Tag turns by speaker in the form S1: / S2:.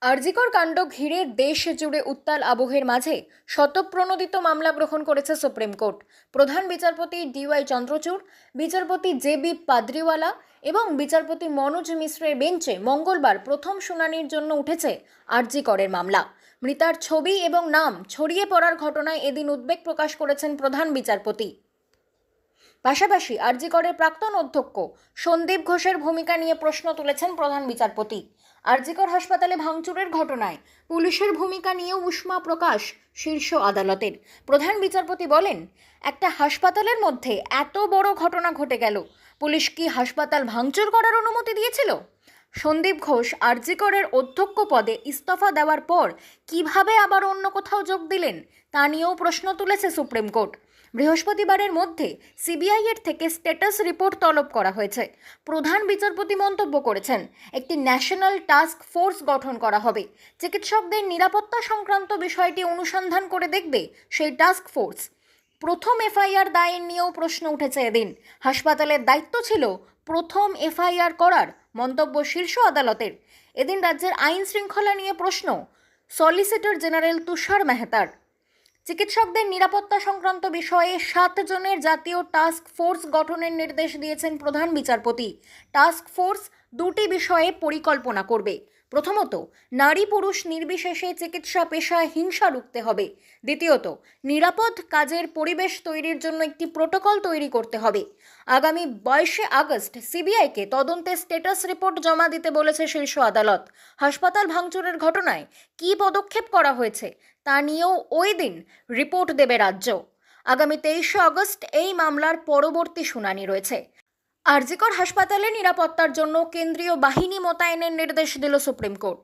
S1: আরজিকর কাণ্ড ঘিরে দেশ জুড়ে উত্তাল আবহের মাঝে শতপ্রণোদিত মামলা গ্রহণ করেছে সুপ্রিম কোর্ট। প্রধান বিচারপতি ডিওয়াই চন্দ্রচূড়, বিচারপতি জেবি পাদ্রিওয়ালা এবং বিচারপতি মনোজ মিশ্রের বেঞ্চে মঙ্গলবার প্রথম শুনানির জন্য উঠেছে আরজিকরের মামলা। মৃতার ছবি এবং নাম ছড়িয়ে পড়ার ঘটনায় এদিন উদ্বেগ প্রকাশ করেছেন প্রধান বিচারপতি। পাশাপাশি আরজিকরের প্রাক্তন অধ্যক্ষ সন্দীপ ঘোষের ভূমিকা নিয়ে প্রশ্ন তুলেছেন প্রধান বিচারপতি। আরজিকর হাসপাতালে ভাঙচুরের ঘটনায় পুলিশের ভূমিকা নিয়েও উষ্মা প্রকাশ শীর্ষ আদালতের। প্রধান বিচারপতি বলেন, একটা হাসপাতালের মধ্যে এত বড় ঘটনা ঘটে গেল, পুলিশ কি হাসপাতাল ভাঙচুর করার অনুমতি দিয়েছিল? সন্দীপ ঘোষ আরজিকরের অধ্যক্ষ পদে ইস্তফা দেওয়ার পর কিভাবে আবার অন্য কোথাও যোগ দিলেন তা নিয়েও প্রশ্ন তুলেছে সুপ্রিম কোর্ট। বৃহস্পতিবারের মধ্যে সিবিআই এর থেকে স্ট্যাটাস রিপোর্ট তলব করা হয়েছে। প্রধান বিচারপতি মন্তব্য করেছেন, একটি ন্যাশনাল টাস্ক ফোর্স গঠন করা হবে। চিকিৎসকদের নিরাপত্তা সংক্রান্ত বিষয়টি অনুসন্ধান করে দেখবে সেই টাস্ক ফোর্স। প্রথম এফআইআর দায়ের নিয়েও প্রশ্ন উঠেছে এদিন। হাসপাতালের দায়িত্ব ছিল প্রথম এফআইআর করার, মন্তব্য শীর্ষ আদালতের। এদিন রাজ্যের আইন শৃঙ্খলা নিয়ে প্রশ্ন সলিসিটর জেনারেল তুষার মেহতার। চিকিৎসকদের নিরাপত্তা সংক্রান্ত বিষয়ে 7 জনের জাতীয় টাস্ক ফোর্স গঠনের নির্দেশ দিয়েছেন প্রধান বিচারপতি। টাস্ক ফোর্স দুটি বিষয়ে পরিকল্পনা করবে। প্রথমত, নারী পুরুষ নির্বিশেষে চিকিৎসা পেশায় হিংসা রুখতে হবে। দ্বিতীয়ত, নিরাপদ কাজের পরিবেশ তৈরির জন্য একটি প্রোটোকল তৈরি করতে হবে। আগামী 22শে আগস্ট সিবিআইকে তদন্তের স্ট্যাটাস রিপোর্ট জমা দিতে বলেছে শীর্ষ আদালত। হাসপাতাল ভাঙচুরের ঘটনায় কী পদক্ষেপ করা হয়েছে তা নিয়েও ওই দিন রিপোর্ট দেবে রাজ্য। আগামী 23শে আগস্ট এই মামলার পরবর্তী শুনানি রয়েছে। আরজিকর হাসপাতালে নিরাপত্তার জন্য কেন্দ্রীয় বাহিনী মোতায়েনের নির্দেশ দিল সুপ্রিম কোর্ট।